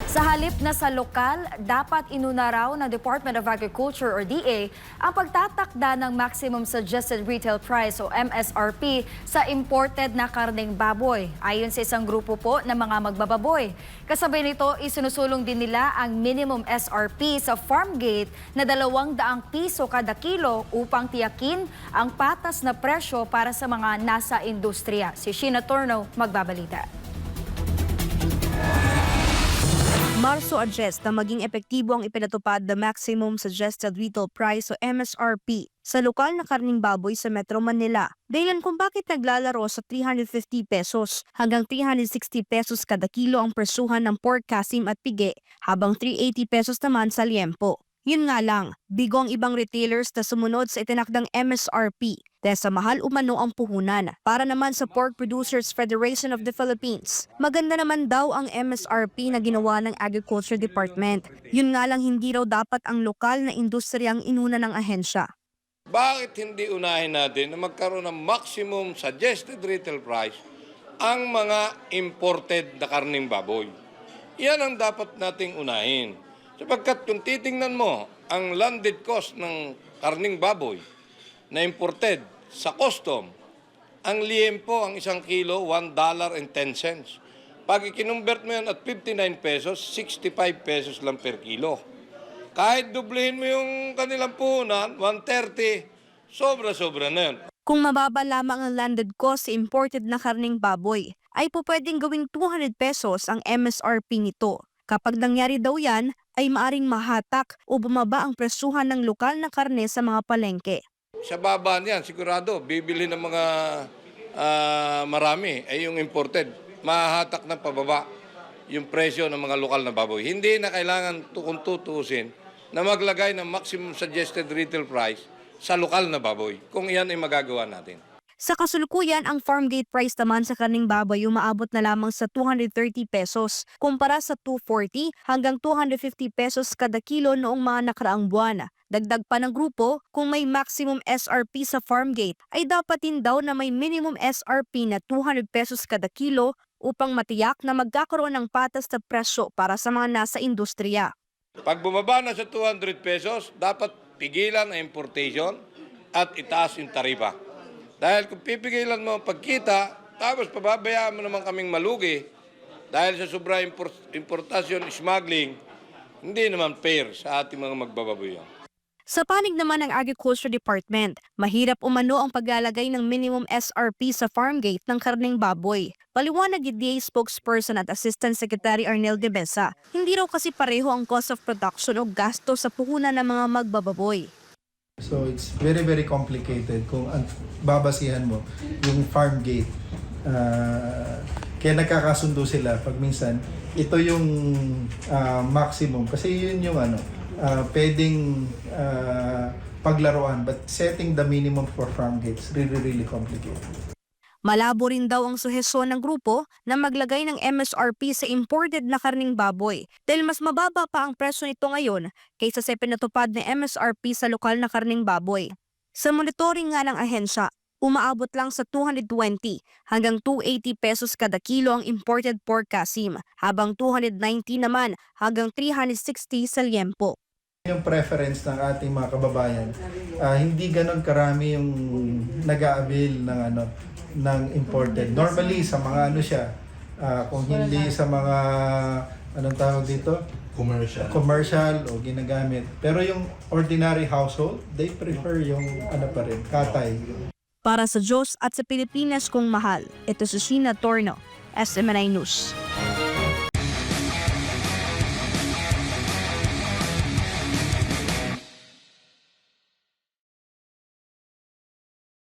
Sa halip na sa lokal, dapat inuna raw ng Department of Agriculture or DA ang pagtatakda ng Maximum Suggested Retail Price o MSRP sa imported na karneng baboy. Ayon sa isang grupo po ng mga magbababoy. Kasabay nito, isinusulong din nila ang minimum SRP sa farm gate na 200 piso kada kilo upang tiyakin ang patas na presyo para sa mga nasa industriya. Si Sheena Torno magbabalita. Marso address na maging epektibo ang ipinatupad na Maximum Suggested Retail Price o MSRP sa lokal na karning baboy sa Metro Manila. Dahilan kung bakit naglalaro sa 350 pesos hanggang 360 pesos kada kilo ang presyuhan ng pork kasim at pige habang 380 pesos naman sa liempo. Yun nga lang, bigo ang ibang retailers na sumunod sa itinakdang MSRP dahil sa mahal umano ang puhunan. Para naman sa Pork Producers Federation of the Philippines, maganda naman daw ang MSRP na ginawa ng Agriculture Department. Yun nga lang hindi raw dapat ang lokal na industriya ang inuna ng ahensya. Bakit hindi unahin natin na magkaroon ng maximum suggested retail price ang mga imported na karning baboy? Yan ang dapat nating unahin. Sapagkat kung titingnan mo ang landed cost ng karning baboy na imported sa custom, ang liempo, ang isang kilo, $1.10. Pag ikinumbert mo yan at 59 pesos, 65 pesos lang per kilo. Kahit dublihin mo yung kanilang puhunan, 130, sobra-sobra na yun. Kung mababa lamang ang landed cost sa imported na karning baboy, ay po pwedeng gawing 200 pesos ang MSRP nito. Kapag nangyari daw yan, ay maaring mahatak o bumaba ang presyuhan ng lokal na karne sa mga palengke. Sa baba niyan, sigurado, bibili ng mga marami ay yung imported. Mahahatak ng pababa yung presyo ng mga lokal na baboy. Hindi na kailangan kung tutuusin na maglagay ng maximum suggested retail price sa lokal na baboy, kung iyan ay magagawa natin. Sa kasulukuyan, ang farm gate price naman sa karning baboy umaabot na lamang sa 230 pesos kumpara sa 240 hanggang 250 pesos kada kilo noong mga nakaraang buwan. Dagdag pa ng grupo, kung may maximum SRP sa farm gate, ay dapat din daw na may minimum SRP na 200 pesos kada kilo upang matiyak na magkakaroon ng patas na presyo para sa mga nasa industriya. Pag bumaba na sa 200 pesos, dapat pigilan ang importation at itaas yung taripa. Dahil kung pipigilan mo ang pagkita, tapos pababayaan mo naman kaming malugi dahil sa sobra importasyon, smuggling, hindi naman fair sa ating mga magbababoy. Sa panig naman ng Agriculture Department, mahirap umano ang paglalagay ng minimum SRP sa farm gate ng karneng baboy. Paliwanag ni DA spokesperson at Assistant Secretary Arnel de Besa, hindi raw kasi pareho ang cost of production o gasto sa puhunan ng mga magbababoy. So it's very, very complicated kung babasihan mo yung farm gate. Kaya nagkakasundo sila pag minsan, ito yung maximum. Kasi yun yung pwedeng paglaruan. But setting the minimum for farm gates really, really complicated. Malabo rin daw ang suhesyon ng grupo na maglagay ng MSRP sa imported na karning baboy dahil mas mababa pa ang presyo nito ngayon kaysa sa pinatupad na MSRP sa lokal na karning baboy. Sa monitoring nga ng ahensya, umaabot lang sa 220 hanggang 280 pesos kada kilo ang imported pork kasim, habang 290 naman hanggang 360 sa liempo. Yung preference ng ating mga kababayan, hindi ganon karami yung nag-a-avail ng imported. Normally sa mga kung hindi sa mga anong tawag dito? Commercial o ginagamit. Pero yung ordinary household, they prefer yung pa rin, katay. Para sa Diyos at sa Pilipinas kong mahal, ito si Sheena Torno, SMNI News.